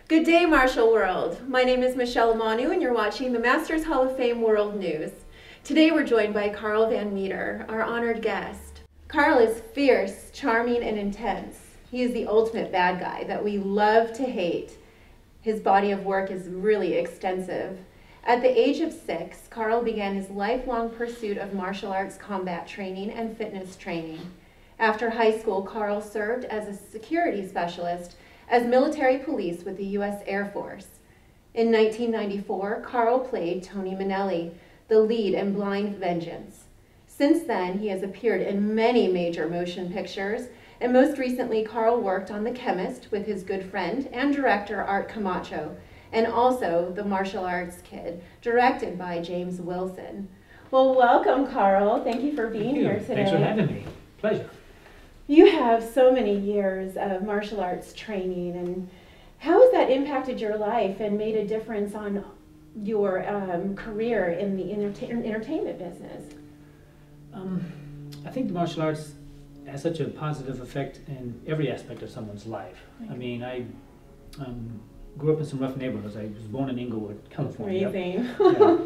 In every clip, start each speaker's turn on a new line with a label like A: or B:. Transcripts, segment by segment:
A: Good day, martial world. My name is Michelle Manu, and you're watching the Masters Hall of Fame World News. Today we're joined by Carl Van Meter, our honored guest. Carl is fierce, charming, and intense. He is the ultimate bad guy that we love to hate. His body of work is really extensive. At the age of 6, Carl began his lifelong pursuit of martial arts combat training and fitness training. After high school, Carl served as a security specialist as military police with the U.S. Air Force. In 1994, Carl played Tony Minelli, the lead in Blind Vengeance. Since then, he has appeared in many major motion pictures, and most recently, Carl worked on The Chemist with his good friend and director Art Camacho, and also The Martial Arts Kid, directed by James Wilson. Well, welcome, Carl. Thank you for being here today.
B: Thanks for having me. Pleasure.
A: You have so many years of martial arts training, and how has that impacted your life and made a difference on your career in the entertainment business?
B: I think the martial arts has such a positive effect in every aspect of someone's life. I mean, I grew up in some rough neighborhoods. I was born in Inglewood, California.
A: Amazing.
B: Yeah.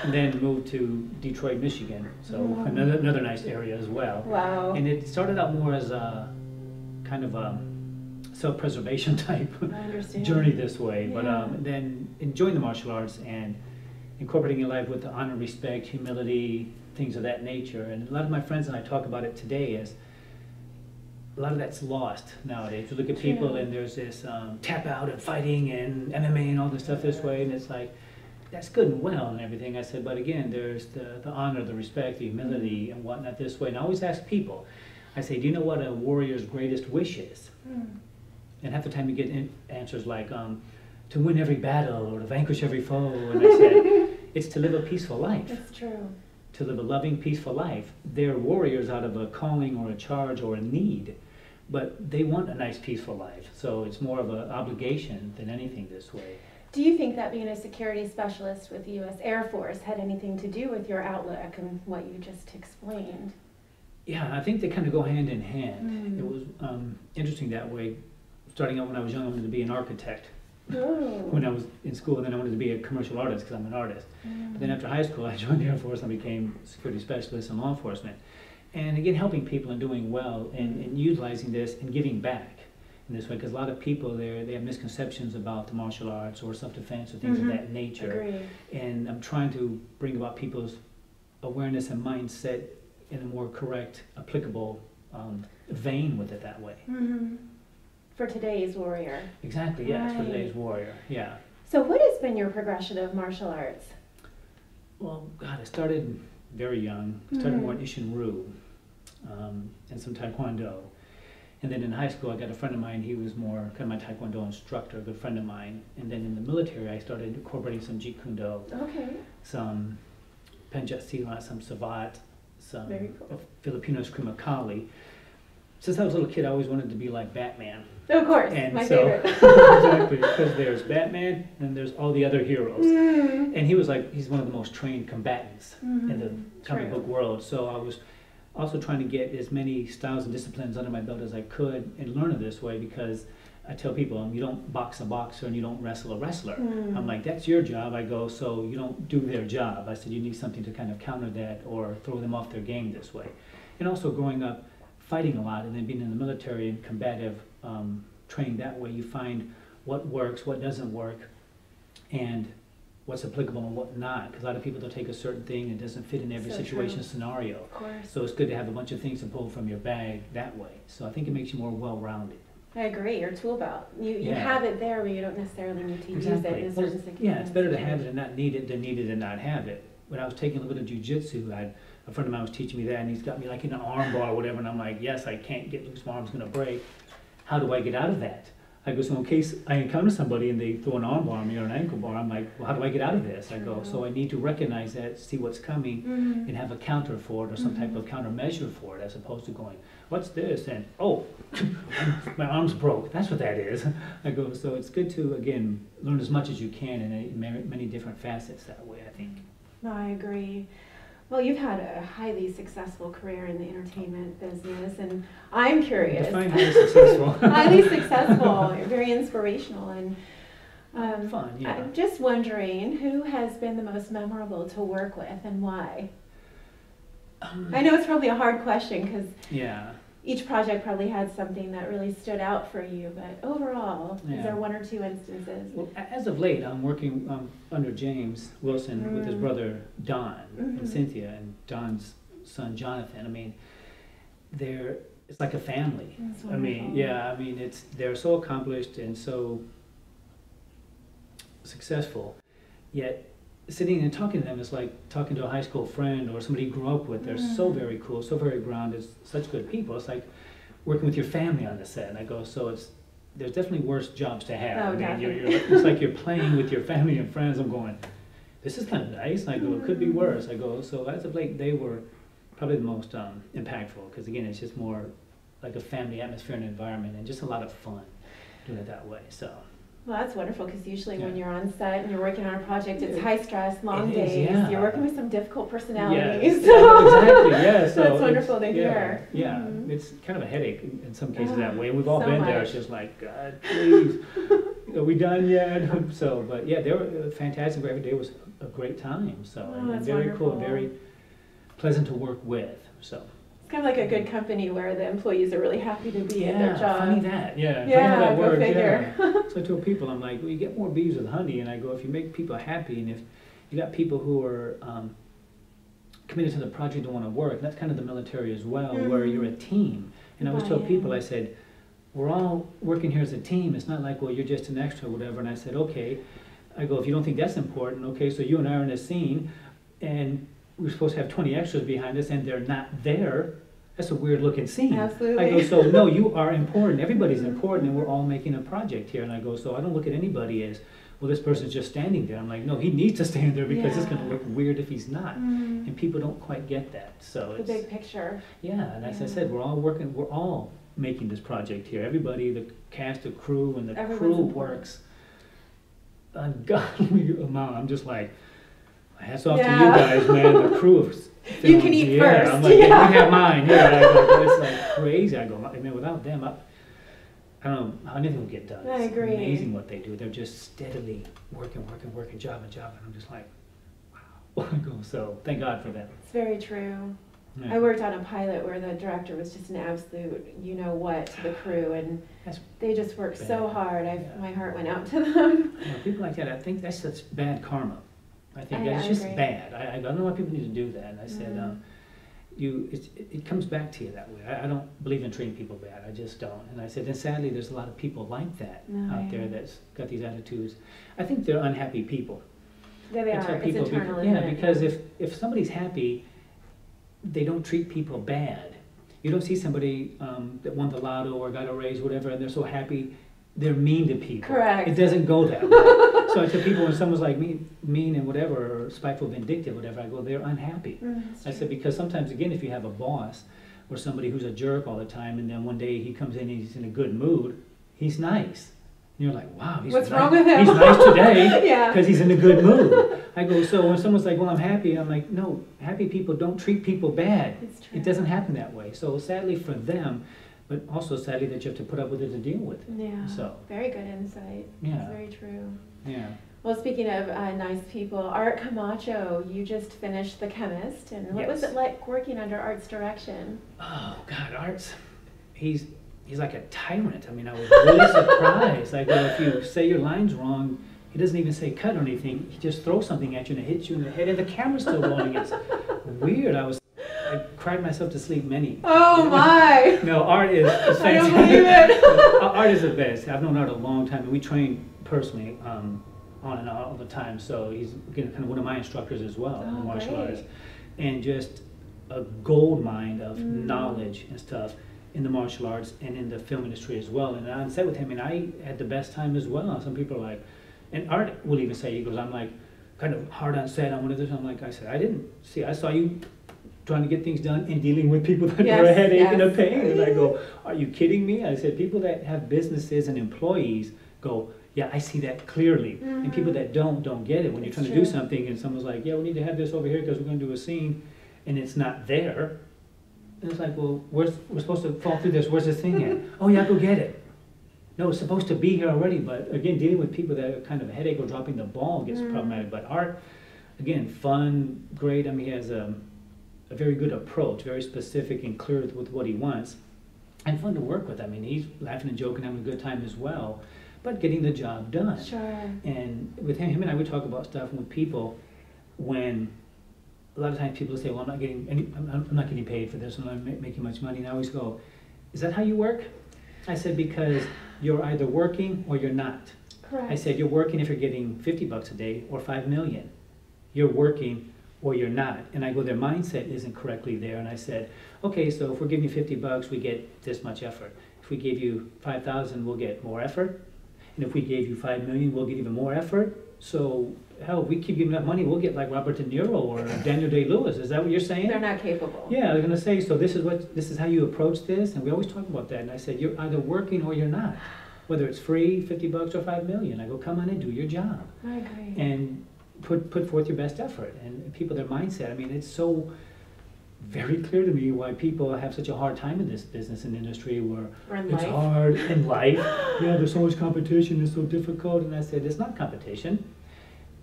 B: And then moved to Detroit, Michigan. So another nice area as well.
A: Wow.
B: And it started out more as a kind of a self-preservation type journey this way. Yeah. But then enjoying the martial arts and incorporating your life with the honor, respect, humility, things of that nature. And a lot of my friends and I talk about it today as a lot of that's lost nowadays. You look at people and there's this tap out and fighting and MMA and all this stuff this way, and it's like, that's good and well and everything. I said, but again, there's the honor, the respect, the humility and whatnot this way. And I always ask people, I say, do you know what a warrior's greatest wish is? And half the time you get answers like, to win every battle or to vanquish every foe. And I said, it's to live a peaceful life.
A: That's true.
B: To live a loving, peaceful life. They're warriors out of a calling or a charge or a need. But they want a nice, peaceful life. So it's more of an obligation than anything this way.
A: Do you think that being a security specialist with the U.S. Air Force had anything to do with your outlook and what you just explained?
B: Yeah, I think they kind of go hand in hand. It was interesting that way. Starting out when I was young, I wanted to be an architect. When I was in school, and then I wanted to be a commercial artist because I'm an artist. But then after high school, I joined the Air Force and became a security specialist in law enforcement. And again, helping people and doing well and utilizing this and giving back in this way, because a lot of people they have misconceptions about the martial arts or self-defense or things of that nature.
A: Agreed.
B: And I'm trying to bring about people's awareness and mindset in a more correct, applicable vein with it that way.
A: For today's warrior.
B: Exactly, yes, for today's warrior, yeah.
A: So what has been your progression of martial arts?
B: Well, God, I started very young. I started more in Ishinryu and some Taekwondo. And then in high school, I got a friend of mine. He was more kind of my Taekwondo instructor, a good friend of mine. And then in the military, I started incorporating some Jeet Kune Do, some Penjat Silat, some Savat, some Filipino Eskrima Kali. Since I was a little kid, I always wanted to be like Batman.
A: Of course,
B: and
A: my
B: so,
A: favorite.
B: Exactly, because there's Batman and there's all the other heroes. And he was like, he's one of the most trained combatants in the comic book world. So I was also trying to get as many styles and disciplines under my belt as I could and learn it this way, because I tell people, you don't box a boxer and you don't wrestle a wrestler. I'm like, that's your job. I go, so you don't do their job. I said, you need something to kind of counter that or throw them off their game this way. And also growing up, fighting a lot and then being in the military and combative training that way, you find what works, what doesn't work, and what's applicable and what not. Because a lot of people, they'll take a certain thing and it doesn't fit in every situation scenario.
A: Of course.
B: So it's good to have a bunch of things to pull from your bag that way. So I think it makes you more well-rounded.
A: I agree, your tool belt. You have it there, but you don't necessarily need to use it in certain situations.
B: Yeah, it's better to have it and not need it than need it and not have it. When I was taking a little bit of jiu-jitsu, a friend of mine was teaching me that, and he's got me like in an arm bar or whatever, and I'm like, yes, I can't get loose, my arm's gonna break. How do I get out of that? I go, so in case I encounter somebody and they throw an arm bar on me or an ankle bar, I'm like, well, how do I get out of this? I go, so I need to recognize that, see what's coming, and have a counter for it or some type of countermeasure for it, as opposed to going, what's this? And, oh, my arm's broke. That's what that is. I go, so it's good to, again, learn as much as you can in many different facets that way, I think.
A: No, I agree. Well, you've had a highly successful career in the entertainment business, and I'm curious.
B: Define highly successful.
A: Highly successful, very inspirational, and
B: fun, yeah.
A: I'm just wondering, who has been the most memorable to work with and why? I know it's probably a hard question because each project probably had something that really stood out for you, but overall, is there one or two instances?
B: Well, as of late, I'm working under James Wilson with his brother Don and Cynthia and Don's son Jonathan. I mean, it's like a family. I mean, they're so accomplished and so successful, yet sitting and talking to them is like talking to a high school friend or somebody you grew up with. They're so very cool, so very grounded, such good people. It's like working with your family on the set. And I go, there's definitely worse jobs to have.
A: Oh,
B: I mean, it's like you're playing with your family and friends. I'm going, this is kind of nice. I go, it could be worse. I go, so as of late, they were probably the most impactful because again, it's just more like a family atmosphere and environment and just a lot of fun doing it that way. So.
A: Well, that's wonderful because usually when you're on set and you're working on a project, it's high stress, long days. You're working with some difficult personalities.
B: Exactly. Yeah. So
A: that's wonderful to hear.
B: Yeah, it's kind of a headache in some cases that way. We've all been there. It's just like, God, please, are we done yet? So, but yeah, they were fantastic. Every day was a great time. So, and very cool, and very pleasant to work with. So.
A: It's kind of like a good company where the employees are really happy to be in their job.
B: Funny that. Yeah,
A: funny how
B: that works.
A: Figure.
B: So I tell people, I'm like, well, you get more bees with honey, and I go, if you make people happy, and if you got people who are committed to the project and want to work, and that's kind of the military as well, where you're a team. And I always tell people, I said, we're all working here as a team. It's not like, well, you're just an extra or whatever. And I said, okay. I go, if you don't think that's important, okay, so you and I are in a scene, and we're supposed to have 20 extras behind us and they're not there. That's a weird looking scene.
A: Absolutely.
B: I go, so no, you are important. Everybody's important and we're all making a project here. And I go, so I don't look at anybody as, well, this person's just standing there. I'm like, no, he needs to stand there because it's going to look weird if he's not. And people don't quite get that. So
A: the big picture.
B: Yeah, and as I said, we're all making this project here. Everybody, the cast, the crew, and the crew works ungodly amount. I'm just like, hats off to you guys, man. The crew of
A: you can eat first.
B: I'm like, you have mine. Yeah, I go, it's like crazy. I go, I mean, without them, I don't know how anything would get done.
A: I agree.
B: It's amazing what they do. They're just steadily working, job and job. And I'm just like, wow. I go, so thank God for them.
A: It's very true. Yeah. I worked on a pilot where the director was just an absolute you-know-what to the crew, and they just worked so hard. My heart went out to them.
B: People like that, I think that's such bad karma. I think that's just bad. I don't know why people need to do that. And I said, it comes back to you that way. I don't believe in treating people bad. I just don't. And I said, and sadly, there's a lot of people like that out there that's got these attitudes. I think they're unhappy people.
A: Yeah, they are. It's internal.
B: Because if somebody's happy, they don't treat people bad. You don't see somebody that won the lotto or got a raise, whatever, and they're so happy, they're mean to people.
A: Correct.
B: It doesn't go that way. So I tell people when someone's like mean and whatever, or spiteful, vindictive, whatever, I go, they're unhappy. I said, because sometimes, again, if you have a boss or somebody who's a jerk all the time, and then one day he comes in and he's in a good mood, he's nice. And you're like, wow,
A: what's wrong with him?
B: He's nice today because he's in a good mood. I go, so when someone's like, well, I'm happy, I'm like, no, happy people don't treat people bad.
A: It's true.
B: It doesn't happen that way. So sadly for them, but also sadly that you have to put up with it to deal with it.
A: Yeah,
B: so
A: very good insight.
B: Yeah.
A: That's very true.
B: Yeah.
A: Well, speaking of nice people, Art Camacho, you just finished The Chemist, and what was it like working under Art's direction?
B: Oh, God, Art's, he's like a tyrant. I mean, I was really surprised. Like, if you say your line's wrong, he doesn't even say cut or anything. He just throws something at you and it hits you in the head, and the camera's still rolling. It's weird. I cried myself to sleep many.
A: Oh my!
B: No, Art is fantastic.
A: I don't believe it.
B: Art is the best. I've known Art a long time, and we train personally on and on all the time. So he's kind of one of my instructors as well in martial arts, and just a gold mine of knowledge and stuff in the martial arts and in the film industry as well. And on set with him, and I had the best time as well. Some people are like, and Art will even say, he goes, I'm like kind of hard on set on one of this. I'm like, I said, I saw you trying to get things done and dealing with people that were a headache and a pain. And I go, are you kidding me? I said, people that have businesses and employees go, yeah, I see that clearly. And people that don't get it. When you're trying to do something and someone's like, yeah, we need to have this over here because we're going to do a scene, and it's not there. And it's like, well, we're supposed to fall through this. Where's this thing at? Oh, yeah, go get it. no, it's supposed to be here already, but again, dealing with people that are kind of a headache or dropping the ball gets problematic. But Art, again, fun, great. I mean, he has a very good approach, very specific and clear with what he wants, and fun to work with. I mean, he's laughing and joking, having a good time as well, but getting the job done.
A: Sure.
B: And with him and I would talk about stuff with people when a lot of times people say, well, I'm not getting paid for this, I'm not making much money. And I always go, is that how you work? I said, because you're either working or you're not.
A: Correct.
B: I said, you're working if you're getting 50 bucks a day or 5 million. You're working or you're not. And I go, their mindset isn't correctly there. And I said, okay, so if we're giving you 50 bucks, we get this much effort. If we gave you 5,000, we'll get more effort. And if we gave you 5 million, we'll get even more effort. So hell, if we keep giving that money, we'll get like Robert De Niro or Daniel Day-Lewis. Is that what you're saying?
A: They're not capable.
B: Yeah, I was gonna say, so this is how you approach this, and we always talk about that. And I said, you're either working or you're not. Whether it's free, 50 bucks or 5 million. I go, come on and do your job.
A: I agree.
B: And put forth your best effort. And people, their mindset, I mean, it's so very clear to me why people have such a hard time in this business and industry where it's hard in life. Yeah, there's so much competition, it's so difficult. And I said, it's not competition.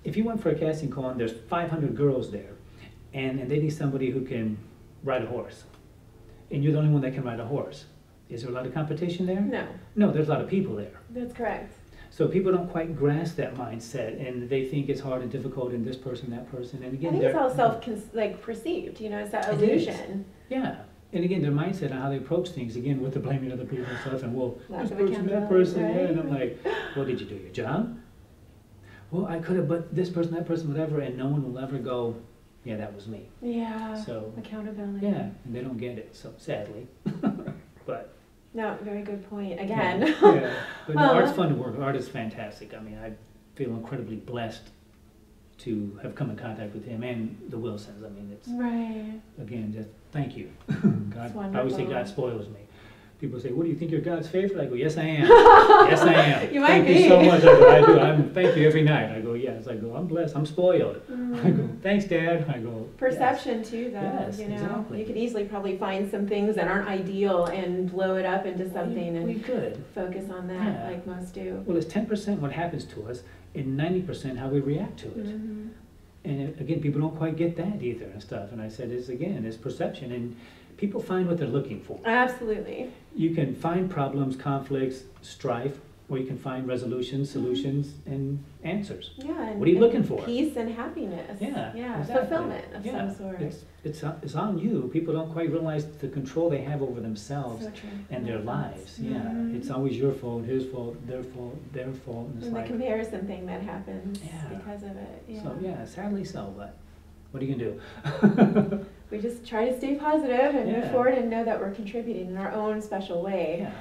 B: If you went for a casting call and there's 500 girls there and they need somebody who can ride a horse, and you're the only one that can ride a horse, is there a lot of competition there?
A: No.
B: No, there's a lot of people there.
A: That's correct.
B: So people don't quite grasp that mindset, and they think it's hard and difficult, and this person, that person, and again,
A: I think it's all perceived. You know, it's that illusion.
B: Yeah, and again, their mindset on how they approach things. Again, with the blaming other people and stuff, and well,
A: Lack
B: this
A: of
B: person, that
A: accountability,
B: person, yeah,
A: right?
B: and I'm like, well, did you do your job? Well, I could have, but this person, that person, whatever, and no one will ever go, yeah, that was me.
A: Yeah.
B: So
A: accountability.
B: yeah, and they don't get it. So sadly, but.
A: No, very good point. Again.
B: Yeah. But no, Art's fun to work with. Art is fantastic. I mean, I feel incredibly blessed to have come in contact with him and the Wilsons. I mean, it's
A: right.
B: Again, just thank you. God, I
A: wonderful.
B: always say God spoils me. People say, "What do you think you're God's favorite?" I go, "Yes, I am. Yes, I am.
A: You might
B: thank
A: be.
B: you so much." I go, "I do. Thank you every night." I go, "Yes." I go, "I'm blessed. I'm spoiled." I go, "Thanks, Dad." I go,
A: perception
B: yes.
A: too, though.
B: Yes,
A: you know,
B: exactly.
A: you could easily probably find some things that aren't ideal and blow it up into something
B: we could
A: focus on that,
B: Yeah.
A: like most do.
B: Well, it's 10% what happens to us, and 90% how we react to it.
A: Mm-hmm.
B: And again, people don't quite get that either and stuff. And I said, it's perception, and people find what they're looking for.
A: Absolutely.
B: You can find problems, conflicts, strife, or you can find resolutions, solutions, and answers.
A: Yeah. And,
B: What are you looking for?
A: Peace and happiness.
B: Yeah,
A: Yeah.
B: exactly.
A: Fulfillment of some sort.
B: It's on you. People don't quite realize the control they have over themselves
A: So true.
B: and their lives. Yeah,
A: Mhm.
B: it's always your fault, his fault, their fault, their fault. And it's
A: And the
B: like,
A: comparison thing that happens
B: Yeah.
A: because of it. Yeah.
B: so yeah, sadly so, but what are you gonna do?
A: We just try to stay positive and move
B: Yeah.
A: forward and know that we're contributing in our own special way.
B: Yeah.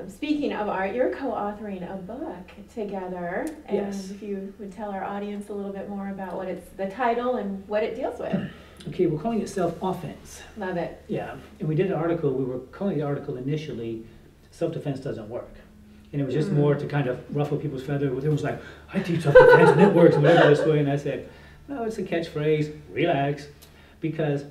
A: Speaking of art, you're co-authoring a book together, and
B: Yes.
A: if you would tell our audience a little bit more about what it's, the title and what it deals with.
B: Okay, we're calling it Self-Offense.
A: Love it.
B: Yeah, and we did an article, we were calling the article initially, Self-Defense Doesn't Work. And it was just more to kind of ruffle people's feathers. It was like, I teach self-defense and it works, whatever this way. And I said, no, it's a catchphrase, relax. Because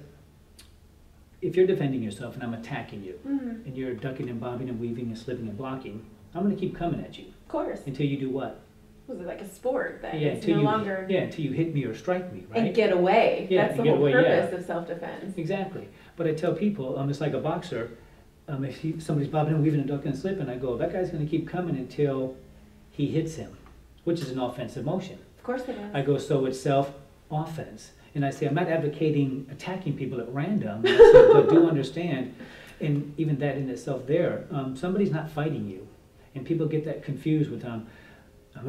B: if you're defending yourself and I'm attacking you, and you're ducking and bobbing and weaving and slipping and blocking, I'm going to keep coming at you.
A: Of course.
B: Until you do what?
A: Was it like a sport then?
B: Yeah,
A: It's
B: until
A: no
B: you,
A: longer...
B: yeah, until you hit me or strike me, right?
A: And get away.
B: Yeah,
A: That's the
B: and get
A: whole
B: away,
A: purpose
B: yeah.
A: of self-defense.
B: Exactly. But I tell people, it's like a boxer. If somebody's bobbing and weaving and ducking and slipping, I go, that guy's going to keep coming until he hits him, which is an offensive motion.
A: Of course it is.
B: I go, so it's self-offense. And I say, I'm not advocating attacking people at random, I say, but do understand, and even that in itself there, somebody's not fighting you. And people get that confused with, oh,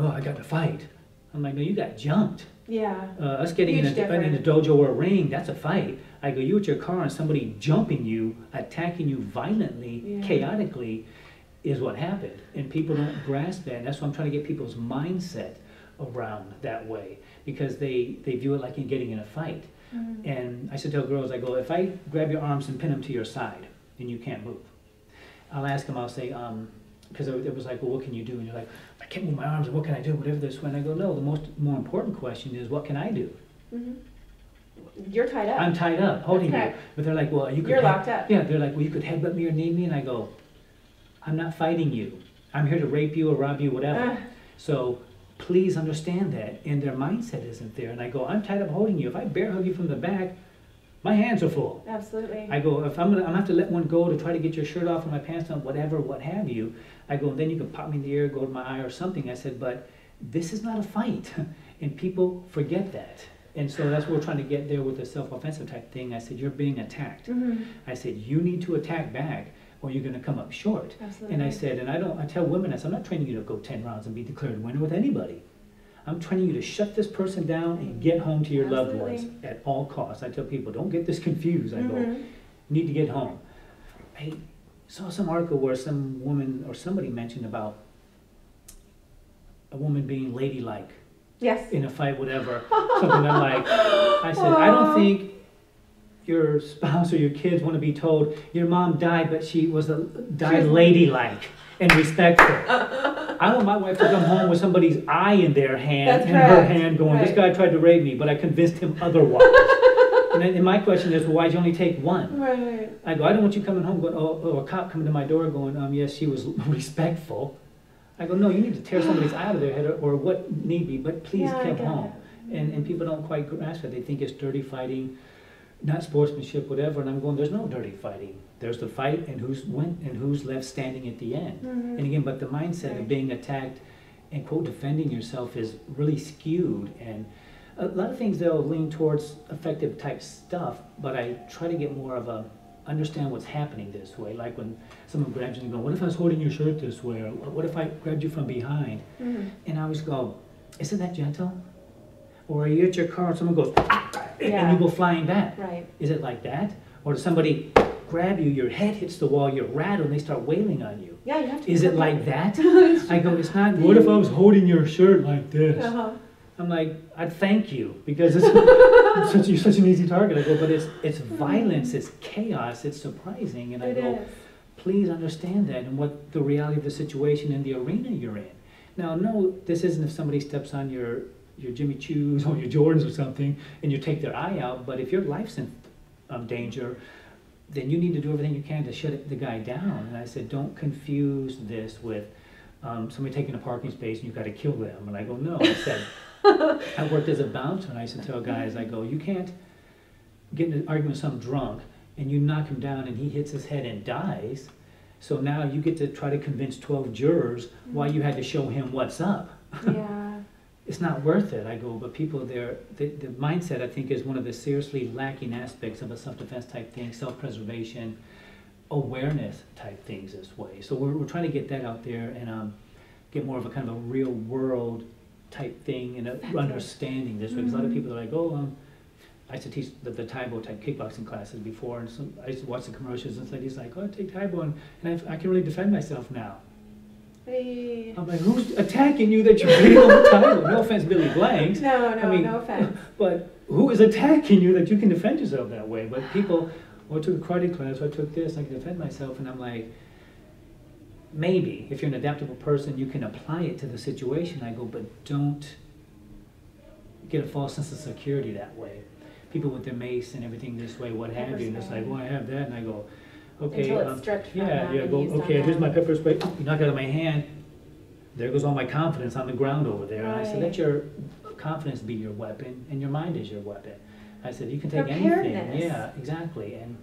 B: I got to fight. I'm like, no, you got jumped.
A: Yeah.
B: Us getting in a dojo or a ring, that's a fight. I go, you at your car and somebody jumping you, attacking you violently, chaotically, is what happened. And people don't grasp that. And that's why I'm trying to get people's mindset around that way. Because they view it like you're getting in a fight. And I said to girls, I go, if I grab your arms and pin them to your side and you can't move, I'll ask them, I'll say, because it was like, well, what can you do? And you're like, I can't move my arms, and what can I do? Whatever this way. And I go, no, the more important question is, what can I do?
A: You're tied up.
B: I'm tied up, holding you. But they're like, well, you could...
A: You're locked up.
B: Yeah, they're like, well, you could headbutt me or knee me. And I go, I'm not fighting you. I'm here to rape you or rob you, whatever. So please understand that. And their mindset isn't there. And I go, I'm tired of holding you. If I bear hug you from the back, my hands are full.
A: Absolutely. I
B: go, if I'm gonna have to let one go to try to get your shirt off and my pants on, whatever, what have you. I go, then you can pop me in the ear, go to my eye or something. I said, but this is not a fight. And people forget that. And so that's what we're trying to get there with the self-offensive type thing. I said, you're being attacked. I said, you need to attack back or you're gonna come up short.
A: Absolutely.
B: And I said, and I tell women, I said, I'm not training you to go 10 rounds and be declared winner with anybody. I'm training you to shut this person down and get home to your loved ones at all costs. I tell people, don't get this confused. I go, you need to get home. I saw some article where some woman or somebody mentioned about a woman being ladylike.
A: Yes.
B: In a fight, whatever. Something I'm like, I said, I don't think your spouse or your kids want to be told your mom died, but she died ladylike and respectful. I want my wife to come home with somebody's eye in their hand her hand going, this guy tried to rape me, but I convinced him otherwise. And my question is, well, why'd you only take one?
A: Right.
B: I go, I don't want you coming home going, oh, a cop coming to my door going, yes, she was respectful. I go, no, you need to tear somebody's eye out of their head or what need be, but please come home. And people don't quite grasp it. They think it's dirty fighting, not sportsmanship, whatever. And I'm going, there's no dirty fighting. There's the fight and who's left standing at the end. And again, but the mindset of being attacked and quote defending yourself is really skewed. And a lot of things they'll lean towards effective type stuff, but I try to get more of a understand what's happening this way. Like when someone grabs you and go, what if I was holding your shirt this way? Or what if I grabbed you from behind? And I always go, isn't that gentle? Or are you at your car and someone goes, and you go flying back?
A: Right.
B: Is it like that? Or does somebody grab you, your head hits the wall, you're rattled, and they start wailing on you?
A: Yeah, you have to.
B: Is it like that? I go, it's not, what if I was holding your shirt like this? I'm like, I'd thank you, because you're such an easy target. I go, but it's violence, it's chaos, it's surprising. And I go, please understand that and what the reality of the situation in the arena you're in. Now, no, this isn't if somebody steps on your Jimmy Choos or your Jordans or something and you take their eye out, but if your life's in danger, then you need to do everything you can to shut the guy down. And I said, don't confuse this with somebody taking a parking space and you've got to kill them. And I go, no. I said, I worked as a bouncer and I used to tell guys, I go, you can't get in an argument with some drunk and you knock him down and he hits his head and dies. So now you get to try to convince 12 jurors why you had to show him what's up.
A: Yeah.
B: It's not worth it. I go, but people there, the mindset I think is one of the seriously lacking aspects of a self-defense type thing, self-preservation, awareness type things this way. So we're trying to get that out there and get more of a kind of a real world type thing and understanding this way. Because a lot of people are like, oh, I used to teach the Taibo type kickboxing classes before, and so I used to watch the commercials and ladies like, oh, I take Taibo and I can really defend myself now.
A: Hey.
B: I'm like, who's attacking you that you're beating on the title? No offense, Billy Blanks.
A: No, no offense.
B: But who is attacking you that you can defend yourself that way? But people, I took a karate class, I took this, I can defend myself, and I'm like, maybe, if you're an adaptable person, you can apply it to the situation. I go, but don't get a false sense of security that way. People with their mace and everything this way, what have you, and it's like, well, I have that, and I go, okay, here's my pepper spray. You knock it out of my hand. There goes all my confidence on the ground over there. And I said, let your confidence be your weapon, and your mind is your weapon. I said, you can take anything. Yeah, exactly. And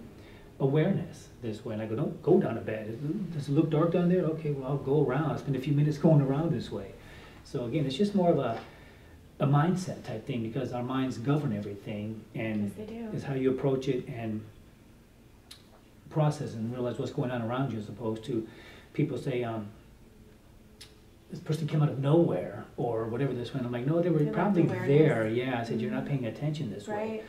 B: awareness this way. And I go, don't go down to bed. Does it look dark down there? Okay, well, I'll go around. I'll spend a few minutes going around this way. So again, it's just more of a mindset type thing, because our minds govern everything, and it's how you approach it and process and realize what's going on around you, as opposed to people say, this person came out of nowhere or whatever this way. I'm like, no, they were probably there. Yeah, I said, you're not paying attention this way.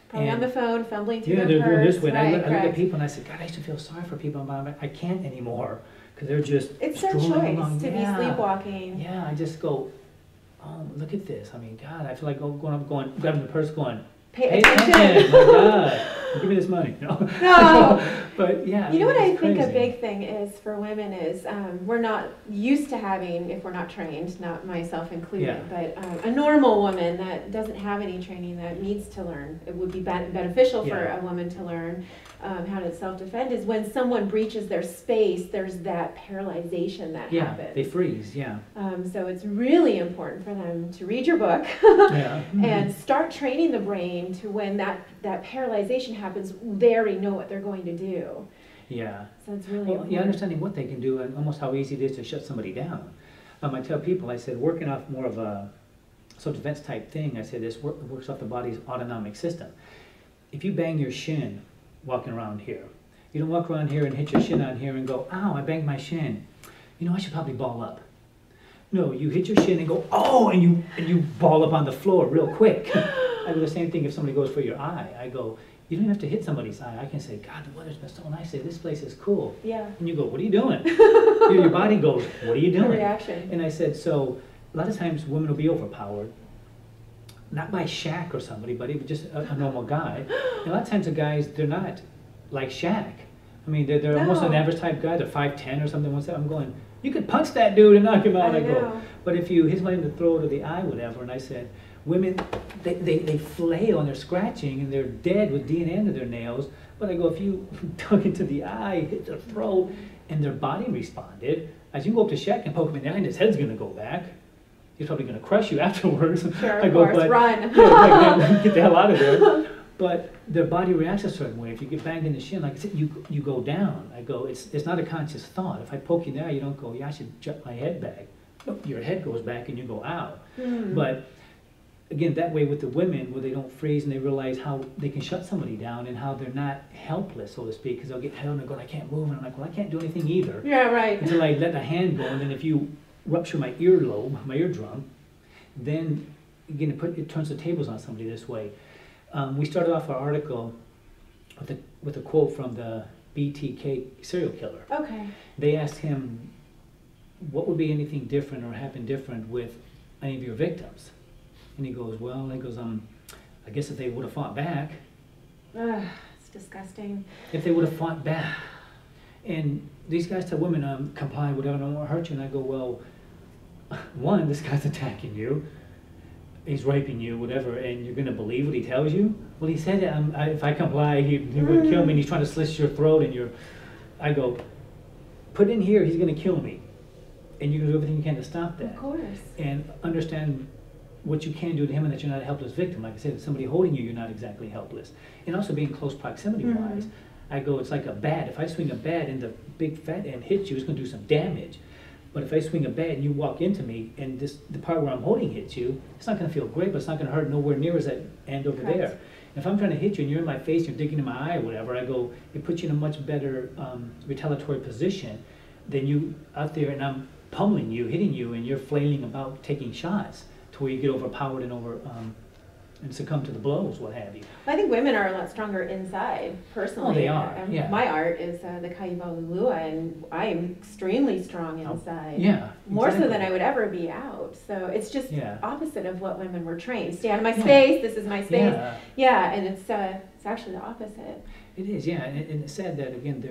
A: Probably on the phone, fumbling through
B: they're doing this way. And I look at people and I said, God, I used to feel sorry for people, but I can't anymore, because they're just
A: it's their choice to be sleepwalking.
B: Yeah, I just go, oh, look at this. I mean, God, I feel like going, grabbing the purse, going,
A: Pay attention.
B: My God. Give me this money.
A: No.
B: But yeah.
A: You know what I think
B: crazy.
A: a big thing is for women is we're not used to having, if we're not trained, not myself included, but a normal woman that doesn't have any training that needs to learn, it would be beneficial for a woman to learn how to self-defend, is when someone breaches their space, there's that paralyzation that happens.
B: They freeze,
A: so it's really important for them to read your book and start training the brain to when that paralyzation happens, they already know what they're going to do.
B: Yeah.
A: So it's really important.
B: Understanding what they can do and almost how easy it is to shut somebody down. I tell people, I said, working off more of a self-defense type thing, I said, this works off the body's autonomic system. If you bang your shin walking around here, you don't walk around here and hit your shin on here and go, ow, I banged my shin. You know, I should probably ball up. No, you hit your shin and go, oh, and you ball up on the floor real quick. I do the same thing if somebody goes for your eye. I go, you don't have to hit somebody's eye. I can say, God, the weather's been so nice. Say, this place is cool.
A: Yeah.
B: And you go, what are you doing? Your body goes, what are you doing?
A: The reaction.
B: And I said, so a lot of times women will be overpowered, not by Shaq or somebody, but even just a normal guy. And a lot of times the guys, they're not like Shaq. I mean, they're almost an average type guy. They're 5'10" or something. I'm going, you could punch that dude and knock him out. I go, but if you hit somebody in the throat or the eye, whatever, and I said, women, they flail and they're scratching and they're dead with DNA under their nails. But I go, if you dug into the eye, hit their throat, and their body responded, as you go up to Shaq and poke him in the eye, and his head's going to go back. He's probably going to crush you afterwards.
A: Sure,
B: I go,
A: of course, run.
B: Get the hell out of there. But their body reacts a certain way. If you get banged in the shin, like I said, you go down. I go, it's not a conscious thought. If I poke you there, you don't go, yeah, I should jet my head back. No, your head goes back and you go, ow. But again, that way with the women, where they don't freeze and they realize how they can shut somebody down and how they're not helpless, so to speak, because they'll get held and they're going, I can't move. And I'm like, well, I can't do anything either.
A: Yeah, right.
B: Until I let the hand go, and then if you rupture my earlobe, my eardrum, then again, it turns the tables on somebody this way. We started off our article with a quote from the BTK serial killer.
A: Okay.
B: They asked him, what would be anything different or happen different with any of your victims? And he goes, well, I guess if they would have fought back.
A: It's disgusting.
B: If they would have fought back. And these guys tell women, comply, whatever, I don't want to hurt you. And I go, well, one, this guy's attacking you. He's raping you, whatever, and you're going to believe what he tells you? Well, he said, if I comply, he would kill me, and he's trying to slit your throat, and I go, put in here, he's going to kill me. And you're going to do everything you can to stop that.
A: Of course.
B: And understand what you can do to him and that you're not a helpless victim. Like I said, if somebody holding you, you're not exactly helpless. And also being close proximity-wise, I go, it's like a bat. If I swing a bat and the big fat end hits you, it's going to do some damage. But if I swing a bat and you walk into me and the part where I'm holding hits you, it's not going to feel great, but it's not going to hurt nowhere near as that end over there. And if I'm trying to hit you and you're in my face, you're digging in my eye or whatever, I go, it puts you in a much better retaliatory position than you out there and I'm pummeling you, hitting you, and you're flailing about taking shots to where you get overpowered and and succumb to the blows, what have you.
A: I think women are a lot stronger inside, personally.
B: Oh, they are, yeah.
A: My art is the Kaiba Lulua, and I am extremely strong inside.
B: Yeah,
A: More so than I would ever be out. So it's just opposite of what women were trained. Stay out of my space, this is my space. Yeah, and it's actually the opposite.
B: It is, yeah, and it's sad that, again,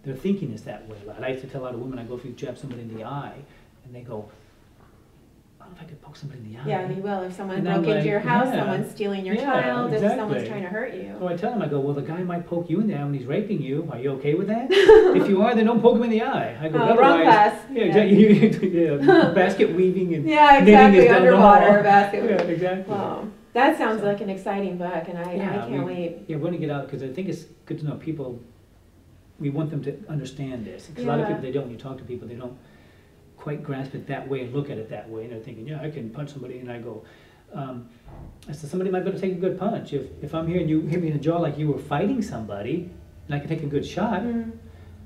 B: their thinking is that way. I like to tell a lot of women, I go, if you jab somebody in the eye, and they go, I don't know if I could poke somebody in the eye.
A: Yeah, you will. If someone broke into your house, someone's stealing your child, if someone's trying to hurt you.
B: So I tell them, I go, well, the guy might poke you in the eye when he's raping you. Are you okay with that? If you are, then don't poke him in the eye. I go,
A: wrong class.
B: Yeah, exactly. Basket weaving and
A: exactly. Underwater basket weaving.
B: Yeah, exactly.
A: Wow. That sounds like an exciting book, and I can't wait.
B: Yeah, we're going to get out, because I think it's good to know people, we want them to understand this. Because a lot of people, they don't. When you talk to people, they don't quite grasp it that way and look at it that way, and they're thinking, yeah, I can punch somebody, and I go, I said, somebody might be able to take a good punch. If I'm here and you hit me in the jaw like you were fighting somebody, and I can take a good shot,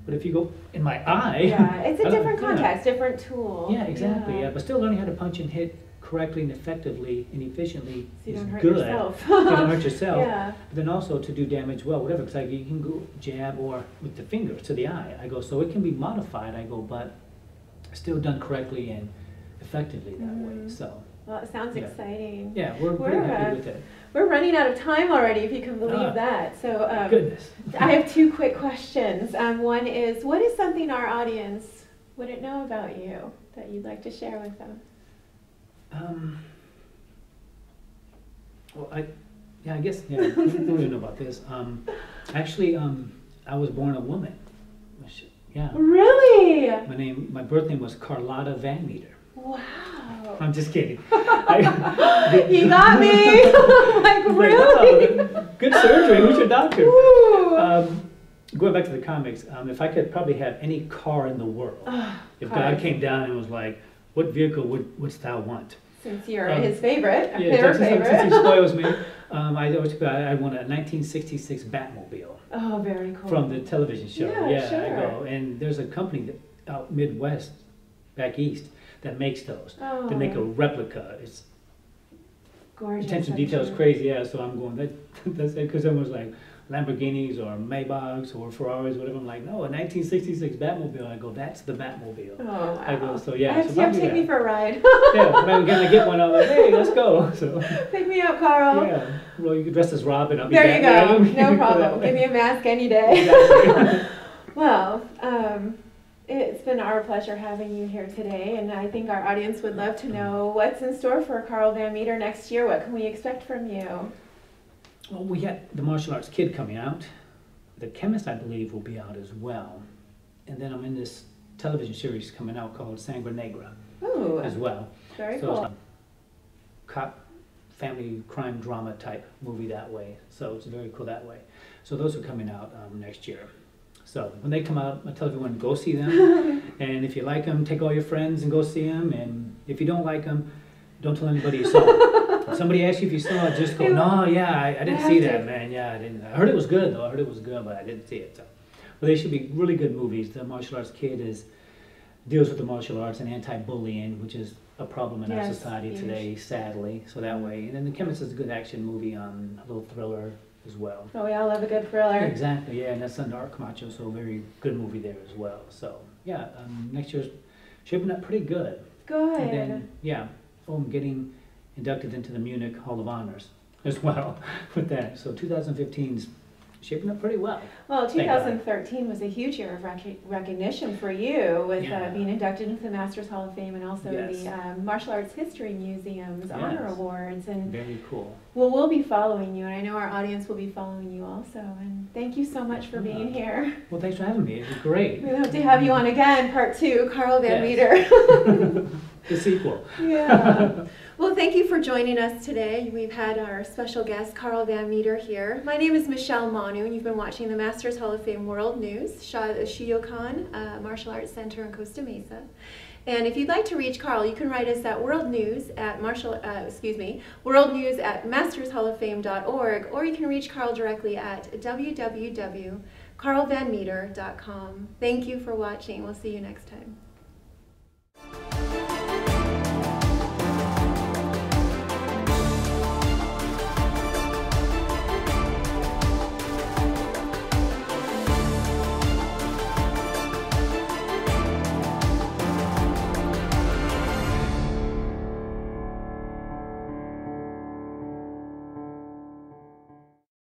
B: but if you go in my eye...
A: Yeah, it's a different context, different tool.
B: Yeah, exactly, but still learning how to punch and hit correctly and effectively and efficiently
A: so you
B: is
A: don't hurt
B: good.
A: Yourself.
B: You don't hurt yourself. But then also to do damage well, whatever, because you can go jab or with the fingers to the eye. I go, so it can be modified, I go, but still done correctly and effectively that way. So.
A: Well, it sounds exciting.
B: Yeah, we're pretty happy with it.
A: We're running out of time already, if you can believe that. So,
B: goodness.
A: I have two quick questions. One is, what is something our audience wouldn't know about you that you'd like to share with them?
B: Well, I guess, I don't know about this. Actually, I was born a woman. Yeah.
A: Really?
B: My birth name was Carlotta Van Meter.
A: Wow.
B: I'm just kidding.
A: You got me. Like, really?
B: Oh, good surgery. Who's your doctor? Going back to the comics, if I could probably have any car in the world, if God came down and was like, what vehicle wouldst thou want?
A: Since you're his favorite,
B: since he spoils me, I want a 1966 Batmobile.
A: Oh, very cool.
B: From the television show.
A: Yeah, sure.
B: I go. And there's a company that out Midwest, back east, that makes those.
A: Oh.
B: They make a replica. It's
A: gorgeous.
B: Attention to detail is crazy. Yeah, so I'm going. That's it. Because everyone's like Lamborghinis or Maybachs or Ferraris, whatever. I'm like, no, a 1966 Batmobile. I go, that's the Batmobile.
A: Oh, wow.
B: I go, so yeah.
A: You have to take me for a ride.
B: Yeah, when I get one, I'm like, hey, let's go. So.
A: Pick me up, Carl.
B: Yeah. Well, you could dress as Robin. I'll be
A: there you go.
B: Batman.
A: No problem. Give me a mask any day.
B: Exactly.
A: Well, it's been our pleasure having you here today, and I think our audience would love to know what's in store for Carl Van Meter next year. What can we expect from you?
B: Well, we got the Martial Arts Kid coming out. The Chemist, I believe, will be out as well. And then I'm in this television series coming out called Sangre Negra as well.
A: Very
B: so
A: cool.
B: It's a cop family crime drama type movie that way. So it's very cool that way. So those are coming out next year. So when they come out, I tell everyone, go see them. And if you like them, take all your friends and go see them. And if you don't like them, don't tell anybody you saw it. If somebody asks you if you saw it, just go, no, yeah, I didn't see that, man. Yeah, I didn't. I heard it was good, though. I heard it was good, but I didn't see it. So. Well, they should be really good movies. The Martial Arts Kid deals with the martial arts and anti-bullying, which is a problem in our society today, sadly. So that way. And then The Chemist is a good action movie, a little thriller as well.
A: Oh, we all love a good thriller.
B: Exactly, yeah, and that's under our Camacho, so a very good movie there as well. So, yeah, next year's shaping up pretty good.
A: Good.
B: And then, yeah, I'm getting inducted into the Munich Hall of Honors as well with that. So 2015's shaping up pretty well.
A: Well, 2013 was a huge year of recognition for you with being inducted into the Masters Hall of Fame and also the Martial Arts History Museum's Honor Awards. And
B: very cool.
A: Well, we'll be following you, and I know our audience will be following you also. And thank you so much for being here.
B: Well, thanks for having me. It was great.
A: We hope to have you on again, part 2, Carl Van Meter.
B: The sequel.
A: Yeah. Well, thank you for joining us today. We've had our special guest, Carl Van Meter, here. My name is Michelle Manu, and you've been watching the Masters Hall of Fame World News, Shiyokan Martial Arts Center in Costa Mesa. And if you'd like to reach Carl, you can write us at worldnews@mastershalloffame.org, or you can reach Carl directly at www.carlvanmeter.com. Thank you for watching. We'll see you next time.